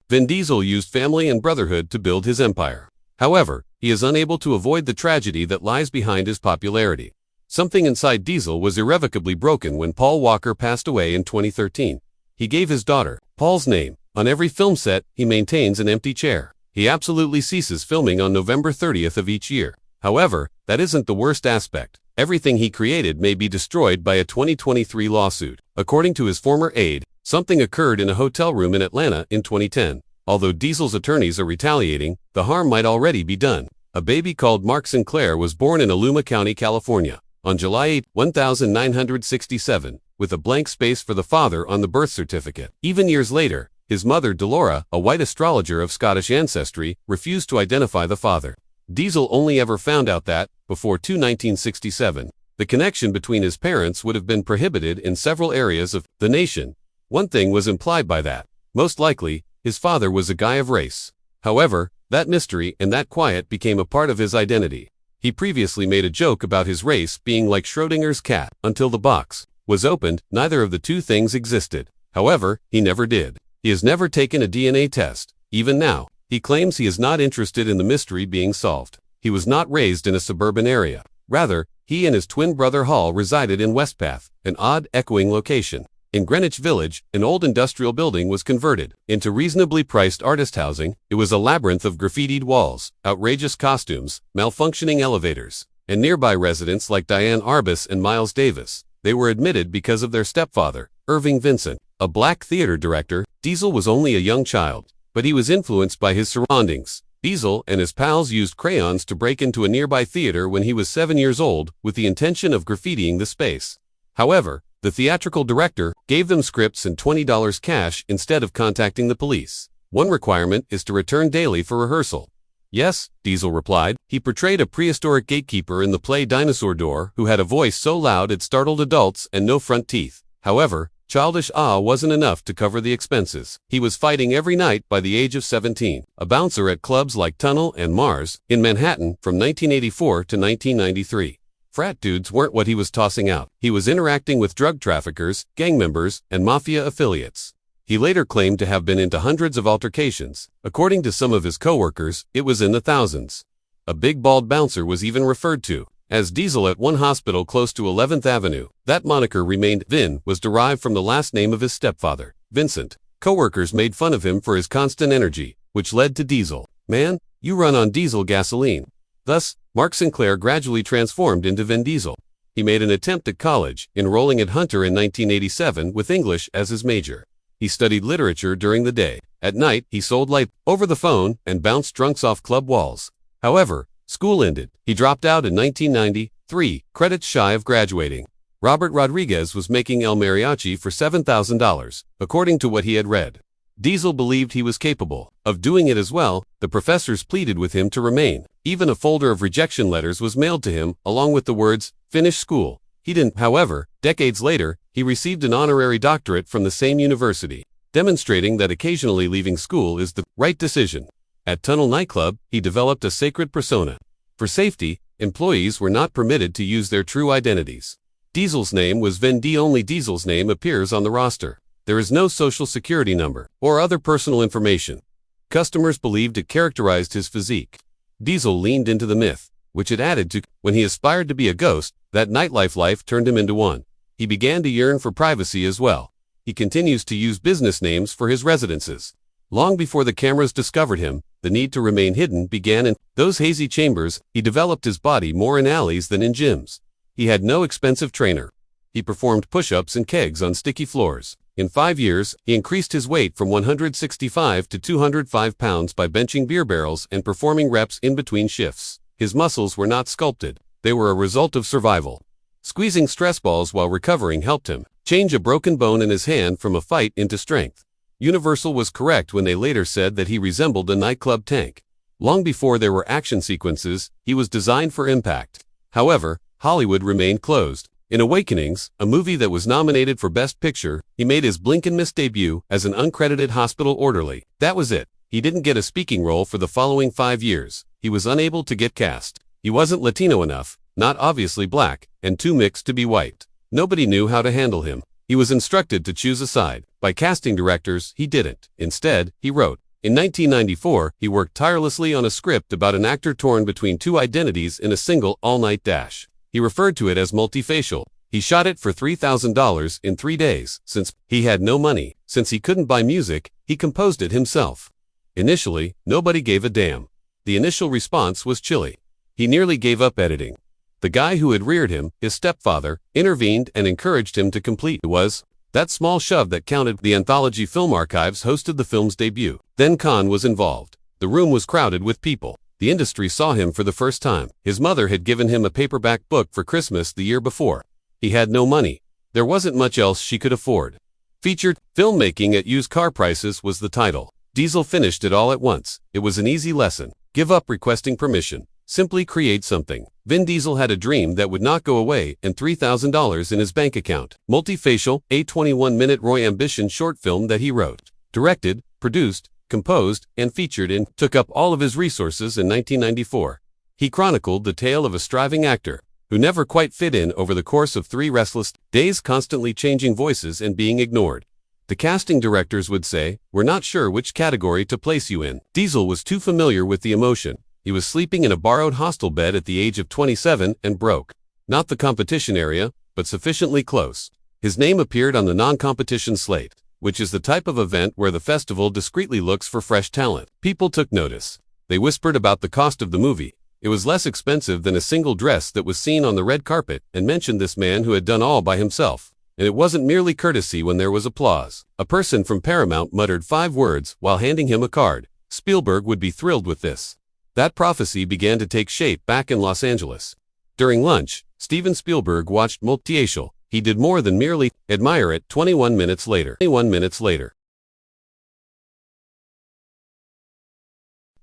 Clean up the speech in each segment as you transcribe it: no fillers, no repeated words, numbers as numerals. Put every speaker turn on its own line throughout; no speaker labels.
Vin Diesel used family and brotherhood to build his empire. However, he is unable to avoid the tragedy that lies behind his popularity. Something inside Diesel was irrevocably broken when Paul Walker passed away in 2013. He gave his daughter, Paul's name. On every film set, he maintains an empty chair. He absolutely ceases filming on November 30th of each year. However, that isn't the worst aspect. Everything he created may be destroyed by a 2023 lawsuit. According to his former aide, something occurred in a hotel room in Atlanta in 2010. Although Diesel's attorneys are retaliating, the harm might already be done. A baby called Mark Sinclair was born in Aluma County, California, on July 8, 1967, with a blank space for the father on the birth certificate. Even years later, his mother, Delora, a white astrologer of Scottish ancestry, refused to identify the father. Diesel only ever found out that, before 1967, the connection between his parents would have been prohibited in several areas of the nation. One thing was implied by that. Most likely, his father was a guy of race. However, that mystery and that quiet became a part of his identity. He previously made a joke about his race being like Schrodinger's cat. Until the box was opened, neither of the two things existed. However, he never did. He has never taken a DNA test. Even now, he claims he is not interested in the mystery being solved. He was not raised in a suburban area. Rather, he and his twin brother Hall resided in Westpath, an odd, echoing location. In Greenwich Village, an old industrial building was converted into reasonably priced artist housing. It was a labyrinth of graffitied walls, outrageous costumes, malfunctioning elevators, and nearby residents like Diane Arbus and Miles Davis. They were admitted because of their stepfather, Irving Vincent, a black theater director. Diesel was only a young child, but he was influenced by his surroundings. Diesel and his pals used crayons to break into a nearby theater when he was 7 years old, with the intention of graffitiing the space. However, the theatrical director gave them scripts and $20 cash instead of contacting the police. One requirement is to return daily for rehearsal. Yes, Diesel replied. He portrayed a prehistoric gatekeeper in the play Dinosaur Door who had a voice so loud it startled adults and no front teeth. However, childish awe wasn't enough to cover the expenses. He was fighting every night by the age of 17, a bouncer at clubs like Tunnel and Mars in Manhattan from 1984 to 1993. Frat dudes weren't what he was tossing out. He was interacting with drug traffickers, gang members, and mafia affiliates. He later claimed to have been into hundreds of altercations. According to some of his co-workers, it was in the thousands. A big bald bouncer was even referred to as Diesel at one hospital close to 11th Avenue. That moniker remained. Vin was derived from the last name of his stepfather, Vincent. Co-workers made fun of him for his constant energy, which led to Diesel. "Man, you run on diesel gasoline." Thus, Mark Sinclair gradually transformed into Vin Diesel. He made an attempt at college, enrolling at Hunter in 1987 with English as his major. He studied literature during the day. At night, he sold light over the phone and bounced drunks off club walls. However, school ended. He dropped out in 1990, 3 credits shy of graduating. Robert Rodriguez was making El Mariachi for $7,000, according to what he had read. Diesel believed he was capable of doing it as well. The professors pleaded with him to remain. Even a folder of rejection letters was mailed to him, along with the words, "Finish school." He didn't. However, decades later, he received an honorary doctorate from the same university, demonstrating that occasionally leaving school is the right decision. At Tunnel nightclub, he developed a sacred persona. For safety, employees were not permitted to use their true identities. Diesel's name was Vin D. Only Diesel's name appears on the roster. There is no social security number or other personal information. Customers believed it characterized his physique. Diesel leaned into the myth, which it added to. When he aspired to be a ghost, that nightlife life turned him into one. He began to yearn for privacy as well. He continues to use business names for his residences. Long before the cameras discovered him, the need to remain hidden began in those hazy chambers. He developed his body more in alleys than in gyms. He had no expensive trainer. He performed push-ups and kegs on sticky floors. In 5 years, he increased his weight from 165 to 205 pounds by benching beer barrels and performing reps in between shifts. His muscles were not sculpted. They were a result of survival. Squeezing stress balls while recovering helped him change a broken bone in his hand from a fight into strength. Universal was correct when they later said that he resembled a nightclub tank. Long before there were action sequences, he was designed for impact. However, Hollywood remained closed. In Awakenings, a movie that was nominated for Best Picture, he made his blink-and-miss debut as an uncredited hospital orderly. That was it. He didn't get a speaking role for the following 5 years. He was unable to get cast. He wasn't Latino enough, not obviously black, and too mixed to be white. Nobody knew how to handle him. He was instructed to choose a side. By casting directors, he didn't. Instead, he wrote. In 1994, he worked tirelessly on a script about an actor torn between two identities in a single all-night dash. He referred to it as multifacial. He shot it for $3,000 in 3 days. Since he had no money, since he couldn't buy music, he composed it himself. Initially, nobody gave a damn. The initial response was chilly. He nearly gave up editing. The guy who had reared him, his stepfather, intervened and encouraged him to complete. It was that small shove that counted. The Anthology Film Archives hosted the film's debut. Then Khan was involved. The room was crowded with people. The industry saw him for the first time. His mother had given him a paperback book for Christmas the year before. He had no money. There wasn't much else she could afford. Featured Filmmaking at Used Car Prices was the title. Diesel finished it all at once. It was an easy lesson. Give up requesting permission. Simply create something. Vin Diesel had a dream that would not go away and $3,000 in his bank account. Multifacial, a 21-minute Roy ambition short film that he wrote, directed, produced, composed, and featured in, took up all of his resources in 1994. He chronicled the tale of a striving actor who never quite fit in over the course of 3 restless days, constantly changing voices and being ignored. The casting directors would say, "We're not sure which category to place you in." Diesel was too familiar with the emotion. He was sleeping in a borrowed hostel bed at the age of 27 and broke. Not the competition area, but sufficiently close. His name appeared on the non-competition slate, which is the type of event where the festival discreetly looks for fresh talent. People took notice. They whispered about the cost of the movie. It was less expensive than a single dress that was seen on the red carpet, and mentioned this man who had done all by himself. And it wasn't merely courtesy when there was applause. A person from Paramount muttered 5 words while handing him a card. Spielberg would be thrilled with this. That prophecy began to take shape back in Los Angeles. During lunch, Steven Spielberg watched Multifacial. He did more than merely admire it. 21 minutes later.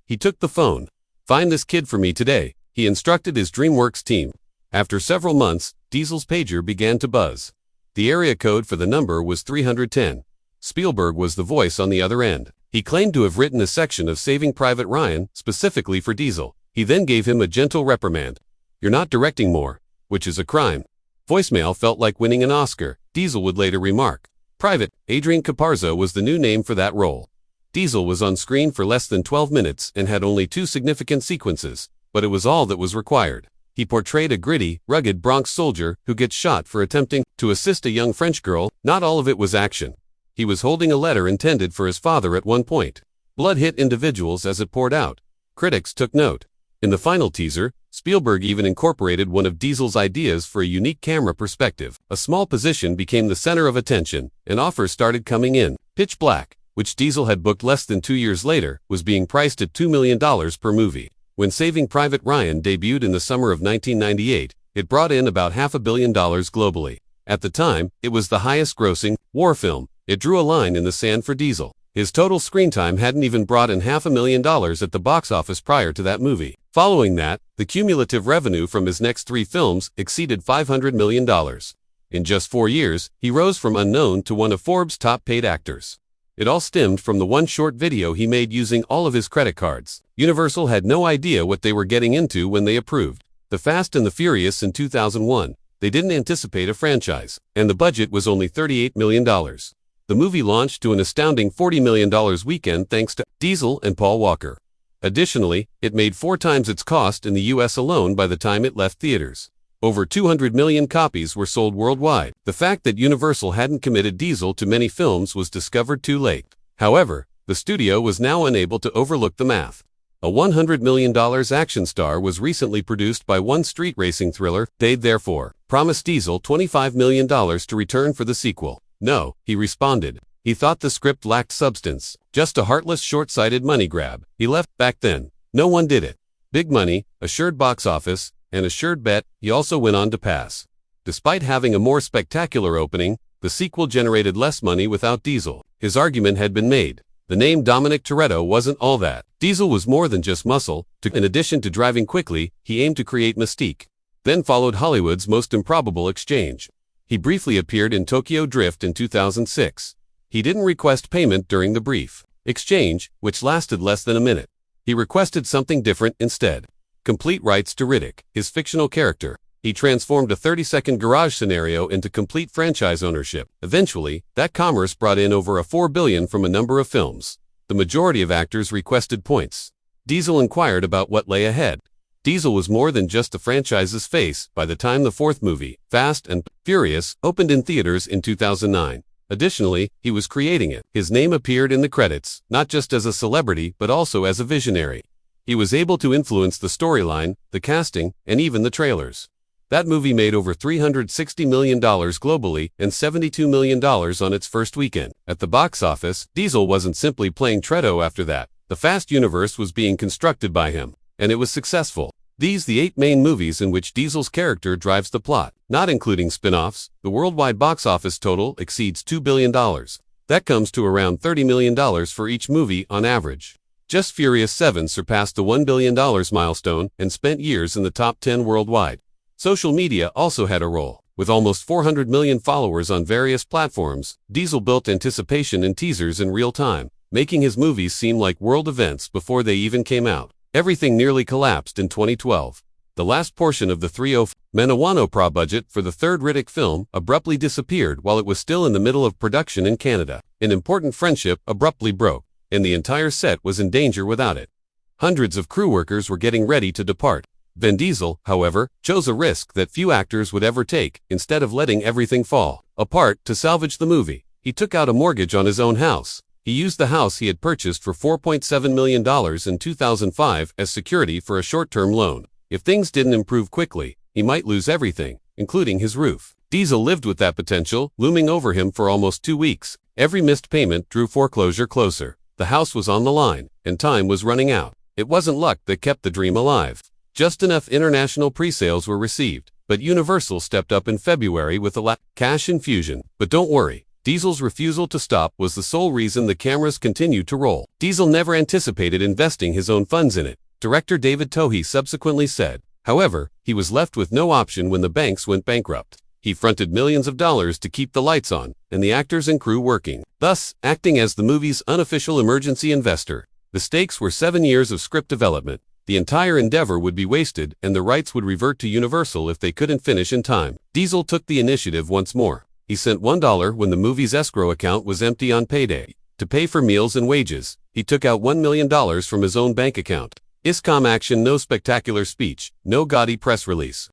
He took the phone. "Find this kid for me today," he instructed his DreamWorks team. After several months, Diesel's pager began to buzz. The area code for the number was 310. Spielberg was the voice on the other end. He claimed to have written a section of Saving Private Ryan specifically for Diesel. He then gave him a gentle reprimand. "You're not directing more, which is a crime." Voicemail felt like winning an Oscar, Diesel would later remark. Private Adrian Caparzo was the new name for that role. Diesel was on screen for less than 12 minutes and had only 2 significant sequences, but it was all that was required. He portrayed a gritty, rugged Bronx soldier who gets shot for attempting to assist a young French girl. Not all of it was action. He was holding a letter intended for his father at one point. Blood hit individuals as it poured out. Critics took note. In the final teaser, Spielberg even incorporated one of Diesel's ideas for a unique camera perspective. A small position became the center of attention, and offers started coming in. Pitch Black, which Diesel had booked less than 2 years later, was being priced at $2 million per movie. When Saving Private Ryan debuted in the summer of 1998, it brought in about $500 million globally. At the time, it was the highest-grossing war film. It drew a line in the sand for Diesel. His total screen time hadn't even brought in $500,000 at the box office prior to that movie. Following that, the cumulative revenue from his next 3 films exceeded $500 million. In just 4 years, he rose from unknown to one of Forbes' top-paid actors. It all stemmed from the one short video he made using all of his credit cards. Universal had no idea what they were getting into when they approved The Fast and the Furious in 2001. They didn't anticipate a franchise, and the budget was only $38 million. The movie launched to an astounding $40 million weekend thanks to Diesel and Paul Walker. Additionally, it made 4 times its cost in the US alone by the time it left theaters. Over 200 million copies were sold worldwide. The fact that Universal hadn't committed Diesel to many films was discovered too late. However, the studio was now unable to overlook the math. A $100 million action star was recently produced by one street racing thriller. They'd therefore promised Diesel $25 million to return for the sequel. "No," he responded. He thought the script lacked substance, just a heartless, short-sighted money grab. He left. Back then, no one did it. Big money, assured box office, and assured bet. He also went on to pass. Despite having a more spectacular opening, the sequel generated less money without Diesel. His argument had been made. The name Dominic Toretto wasn't all that. Diesel was more than just muscle. In addition to driving quickly, he aimed to create mystique. Then followed Hollywood's most improbable exchange. He briefly appeared in Tokyo Drift in 2006. He didn't request payment during the brief exchange, which lasted less than a minute. He requested something different instead. Complete rights to Riddick, his fictional character. He transformed a 30-second garage scenario into complete franchise ownership. Eventually, that commerce brought in over $4 billion from a number of films. the majority of actors requested points. Diesel inquired about what lay ahead. Diesel was more than just the franchise's face by the time the fourth movie, Fast and Furious, opened in theaters in 2009. Additionally, he was creating it. His name appeared in the credits, not just as a celebrity but also as a visionary. He was able to influence the storyline, the casting, and even the trailers. That movie made over $360 million globally and $72 million on its first weekend. At the box office, Diesel wasn't simply playing Tredo after that. The Fast universe was being constructed by him, and it was successful. These the 8 main movies in which Diesel's character drives the plot, not including spin-offs. The worldwide box office total exceeds $2 billion. That comes to around $30 million for each movie on average. Just Furious 7 surpassed the $1 billion milestone and spent years in the top 10 worldwide. Social media also had a role. With almost 400 million followers on various platforms, Diesel built anticipation and teasers in real time, making his movies seem like world events before they even came out. Everything nearly collapsed in 2012. The last portion of the $305 million budget for the third Riddick film abruptly disappeared while it was still in the middle of production in Canada. An important friendship abruptly broke, and the entire set was in danger without it. Hundreds of crew workers were getting ready to depart. Vin Diesel, however, chose a risk that few actors would ever take. Instead of letting everything fall apart to salvage the movie, he took out a mortgage on his own house. He used the house he had purchased for $4.7 million in 2005 as security for a short-term loan. If things didn't improve quickly, he might lose everything, including his roof. Diesel lived with that potential looming over him for almost 2 weeks. Every missed payment drew foreclosure closer. The house was on the line, and time was running out. It wasn't luck that kept the dream alive. Just enough international pre-sales were received, but Universal stepped up in February with a cash infusion. But don't worry, Diesel's refusal to stop was the sole reason the cameras continued to roll. Diesel never anticipated investing his own funds in it, director David Tohey subsequently said. However, he was left with no option when the banks went bankrupt. He fronted millions of dollars to keep the lights on, and the actors and crew working, thus acting as the movie's unofficial emergency investor. The stakes were 7 years of script development. The entire endeavor would be wasted, and the rights would revert to Universal if they couldn't finish in time. Diesel took the initiative once more. He sent $1 when the movie's escrow account was empty on payday. To pay for meals and wages, he took out $1 million from his own bank account. ISCOM action, no spectacular speech, no gaudy press release.